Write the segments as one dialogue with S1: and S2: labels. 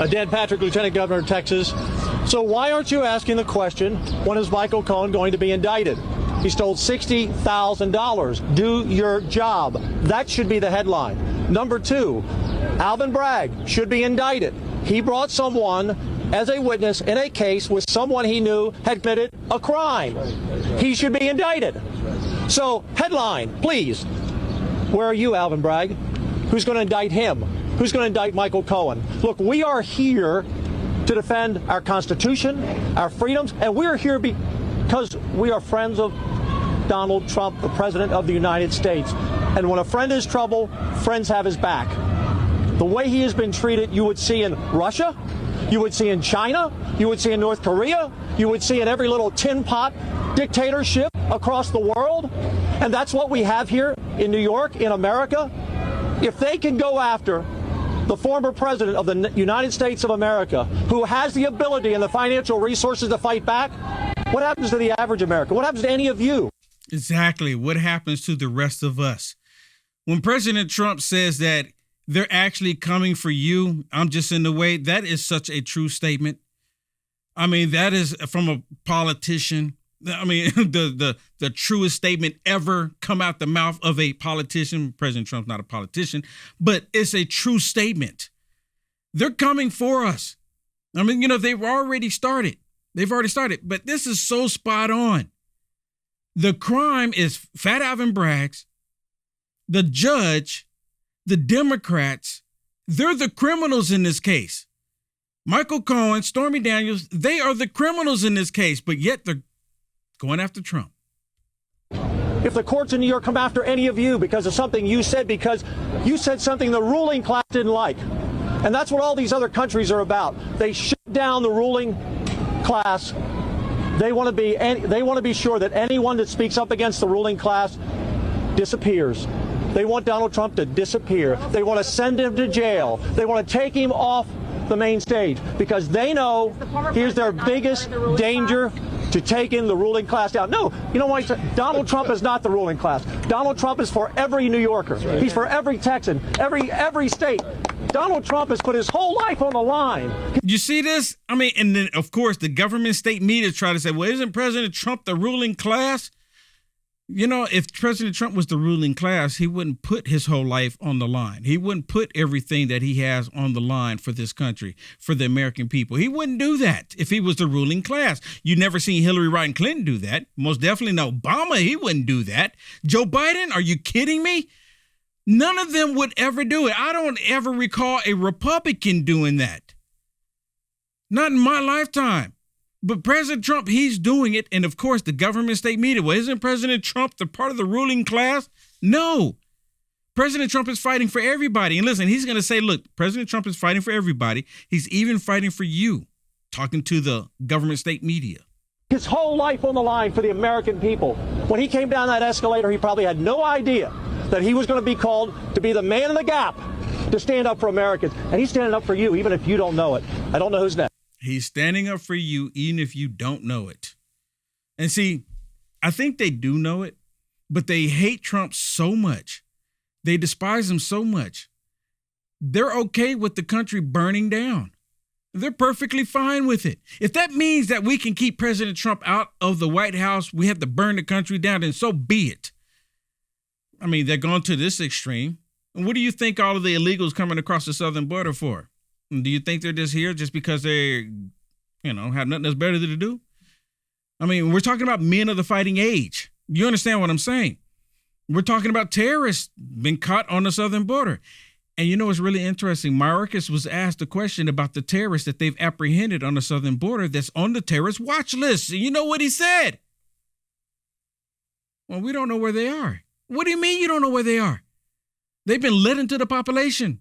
S1: Dan Patrick, Lieutenant Governor of Texas. So why aren't you asking the question, when is Michael Cohen going to be indicted? He stole $60,000. Do your job. That should be the headline. Number two, Alvin Bragg should be indicted. He brought someone as a witness in a case with someone he knew had committed a crime. He should be indicted. So, headline, please. Where are you, Alvin Bragg? Who's going to indict him? Who's going to indict Michael Cohen? Look, we are here to defend our Constitution, our freedoms, and we're here because we are friends of Donald Trump, the President of the United States. And when a friend is in trouble, friends have his back. The way he has been treated, you would see in Russia, you would see in China, you would see in North Korea, you would see in every little tin pot dictatorship across the world. And that's what we have here in New York, in America. If they can go after the former president of the United States of America, who has the ability and the financial resources to fight back, what happens to the average American? What happens to any of you?
S2: Exactly. What happens to the rest of us? When President Trump says that they're actually coming for you, I'm just in the way, that is such a true statement. I mean, that is from a politician. I mean, the truest statement ever come out the mouth of a politician. President Trump's not a politician, but it's a true statement. They're coming for us. I mean, you know, they've already started. But this is so spot on. The crime is Fat Alvin Bragg's, the judge, the Democrats. They're the criminals in this case. Michael Cohen, Stormy Daniels, they are the criminals in this case, but yet they're going after Trump.
S1: If the courts in New York come after any of you because of something you said, because you said something the ruling class didn't like, and that's what all these other countries are about. They shut down the ruling class. They want to be sure that anyone that speaks up against the ruling class disappears. They want Donald Trump to disappear. They want to send him to jail. They want to take him off the main stage because they know here's their biggest danger, to take in the ruling class down. No, you know why? Donald Trump is not the ruling class. Donald Trump is for every New Yorker. He's for every Texan, every state. Donald Trump has put his whole life on the line.
S2: You see this? I mean, and then, of course, the government state media try to say, well, isn't President Trump the ruling class? You know, if President Trump was the ruling class, he wouldn't put his whole life on the line. He wouldn't put everything that he has on the line for this country, for the American people. He wouldn't do that if he was the ruling class. You never seen Hillary Rodham Clinton do that. Most definitely not Obama. He wouldn't do that. Joe Biden, are you kidding me? None of them would ever do it. I don't ever recall a Republican doing that. Not in my lifetime. But President Trump, he's doing it. And of course, the government state media, well, isn't President Trump the part of the ruling class? No. President Trump is fighting for everybody. And listen, he's going to say, look, President Trump is fighting for everybody. He's even fighting for you, talking to the government state media.
S1: His whole life on the line for the American people. When he came down that escalator, he probably had no idea that he was going to be called to be the man in the gap to stand up for Americans. And he's standing up for you, even if you don't know it. I don't know who's next.
S2: He's standing up for you, even if you don't know it. And see, I think they do know it, but they hate Trump so much. They despise him so much. They're okay with the country burning down. They're perfectly fine with it. If that means that we can keep President Trump out of the White House, we have to burn the country down, then so be it. I mean, they're going to this extreme. And what do you think all of the illegals coming across the southern border for? Do you think they're just here just because they, have nothing else better to do? I mean, we're talking about men of the fighting age. You understand what I'm saying? We're talking about terrorists being caught on the southern border. And you know what's really interesting? Mayorkas was asked a question about the terrorists that they've apprehended on the southern border that's on the terrorist watch list. And you know what he said? Well, we don't know where they are. What do you mean you don't know where they are? They've been let into the population.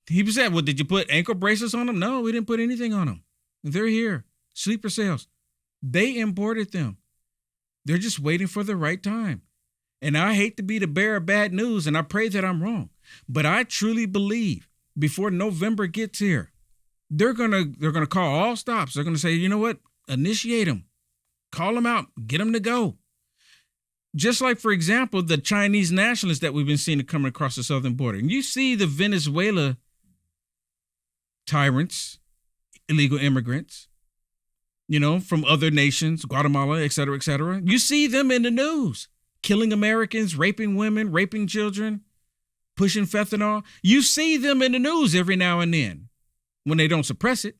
S2: He said, well, did you put ankle bracelets on them? No, we didn't put anything on them. They're here. Sleeper cells. They imported them. They're just waiting for the right time. And I hate to be the bearer of bad news, and I pray that I'm wrong. But I truly believe before November gets here, they're gonna call all stops. They're gonna say, you know what? Initiate them. Call them out. Get them to go. Just like, for example, the Chinese nationalists that we've been seeing coming across the southern border. And you see the Venezuela tyrants, illegal immigrants, from other nations, Guatemala, et cetera, et cetera. You see them in the news, killing Americans, raping women, raping children, pushing fentanyl. You see them in the news every now and then when they don't suppress it.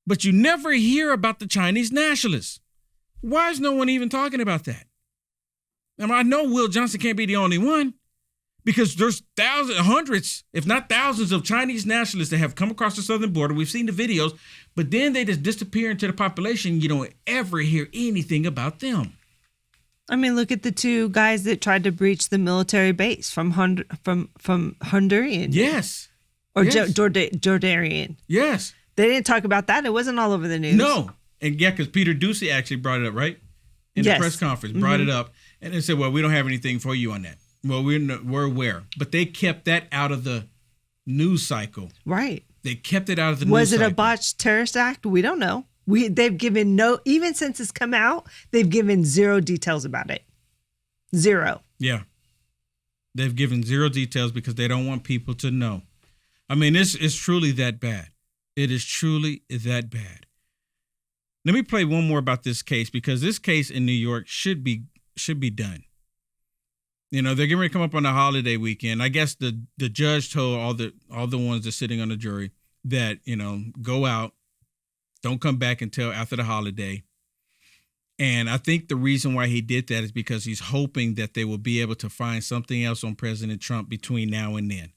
S2: But you never hear about the Chinese nationalists. Why is no one even talking about that? I know Will Johnson can't be the only one, because there's hundreds, if not thousands, of Chinese nationalists that have come across the southern border. We've seen the videos, but then they just disappear into the population. You don't ever hear anything about them.
S3: I mean, look at the two guys that tried to breach the military base from Honduran.
S2: Yes.
S3: Or
S2: yes.
S3: Jordanian.
S2: Yes.
S3: They didn't talk about that. It wasn't all over the news.
S2: No. And yeah, because Peter Ducey actually brought it up, right? In the press conference, brought it up. And they said, well, we don't have anything for you on that. Well, we're aware. But they kept that out of the news cycle.
S3: Right.
S2: They kept it out of the news
S3: cycle. Was it
S2: a
S3: botched terrorist act? We don't know. They've given even since it's come out, they've given zero details about it. Zero.
S2: Yeah. They've given zero details because they don't want people to know. I mean, it's truly that bad. It is truly that bad. Let me play one more about this case, because this case in New York should be done. They're getting ready to come up on the holiday weekend. I guess the judge told all the ones that's sitting on the jury that, go out, don't come back until after the holiday. And I think the reason why he did that is because he's hoping that they will be able to find something else on President Trump between now and then.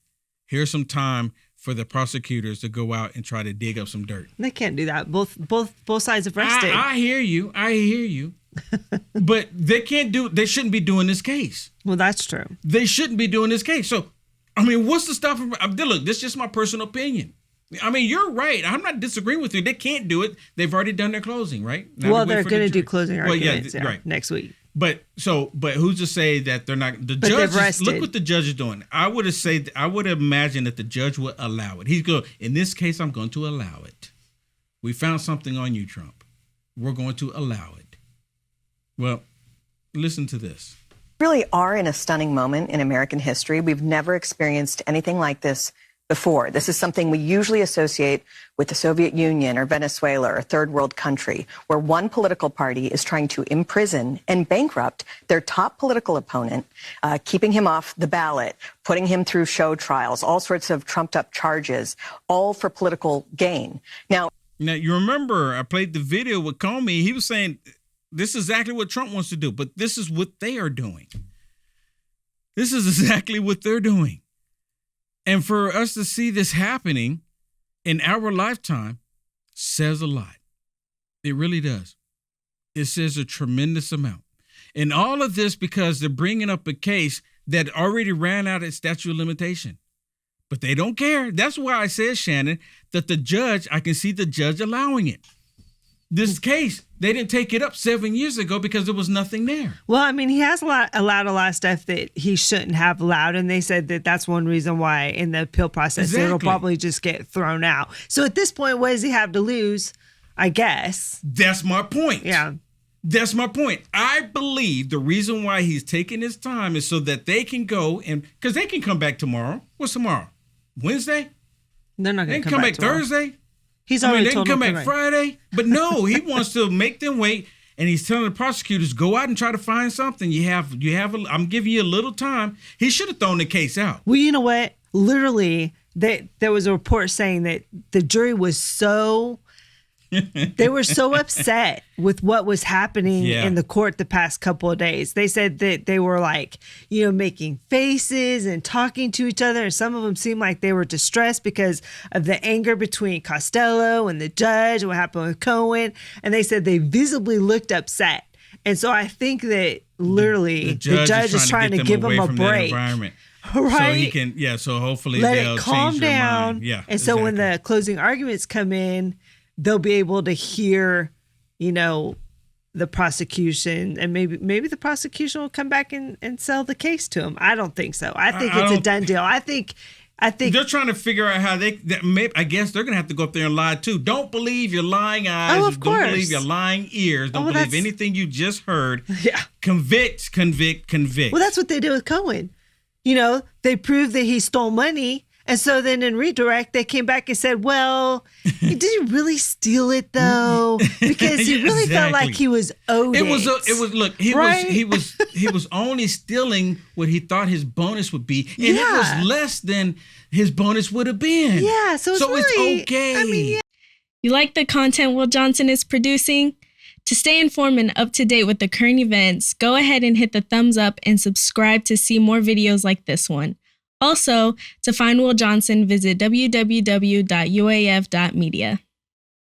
S2: Here's some time for the prosecutors to go out and try to dig up some dirt.
S3: They can't do that. Both sides have rested.
S2: I hear you. But they shouldn't be doing this case.
S3: Well, that's true.
S2: They shouldn't be doing this case. So, what's the stuff? Look, this is just my personal opinion. You're right. I'm not disagreeing with you. They can't do it. They've already done their closing, right?
S3: Now they're going to do closing arguments right. next week.
S2: But who's to say that they're not? The judge, look what the judge is doing. I would imagine that the judge would allow it. He's going, in this case, I'm going to allow it. We found something on you, Trump. We're going to allow it. Well, listen to this.
S4: We really are in a stunning moment in American history. We've never experienced anything like this before. This is something we usually associate with the Soviet Union or Venezuela or a third world country, where one political party is trying to imprison and bankrupt their top political opponent, keeping him off the ballot, putting him through show trials, all sorts of trumped up charges, all for political gain. Now,
S2: you remember I played the video with Comey. He was saying this is exactly what Trump wants to do, but this is what they are doing. This is exactly what they're doing. And for us to see this happening in our lifetime says a lot. It really does. It says a tremendous amount. And all of this because they're bringing up a case that already ran out its statute of limitation. But they don't care. That's why I said, Shannon, that I can see the judge allowing it. This case, they didn't take it up 7 years ago because there was nothing there.
S3: Well, he has allowed a lot of stuff that he shouldn't have allowed. And they said that that's one reason why in the appeal process, it'll probably just get thrown out. So at this point, what does he have to lose? I guess.
S2: That's my point.
S3: Yeah.
S2: That's my point. I believe the reason why he's taking his time is so that they can go because they can come back tomorrow. What's tomorrow? Wednesday?
S3: They're not going to
S2: come back Thursday.
S3: He's already
S2: they can come back Friday, but no, he wants to make them wait, and he's telling the prosecutors, go out and try to find something. I'm giving you a little time. He should have thrown the case out.
S3: Well, you know what? Literally, there was a report saying that the jury was they were so upset with what was happening in the court the past couple of days. They said that they were making faces and talking to each other. And some of them seemed like they were distressed because of the anger between Costello and the judge and what happened with Cohen. And they said they visibly looked upset. And so I think that literally the judge is trying to give them a break.
S2: Right.
S3: So
S2: he can, so hopefully
S3: let
S2: they'll
S3: it calm
S2: change their
S3: down.
S2: mind. Yeah.
S3: And so when the closing arguments come in, they'll be able to hear, the prosecution, and maybe the prosecution will come back and sell the case to him. I don't think so. I think it's a done deal. I think
S2: they're trying to figure out how I guess they're going to have to go up there and lie too. Don't believe your lying eyes.
S3: Oh, of course.
S2: Don't believe your lying ears. Don't believe anything you just heard.
S3: Yeah.
S2: Convict.
S3: Well, that's what they did with Cohen. They proved that he stole money. And so then in redirect, they came back and said, well, did he really steal it though? Because he really felt like he was owed it.
S2: Look, he was only stealing what he thought his bonus would be. And it was less than his bonus would have been.
S3: Yeah, so it's
S2: okay.
S3: I mean, yeah.
S5: You like the content Will Johnson is producing? To stay informed and up to date with the current events, go ahead and hit the thumbs up and subscribe to see more videos like this one. Also, to find Will Johnson, visit www.uaf.media.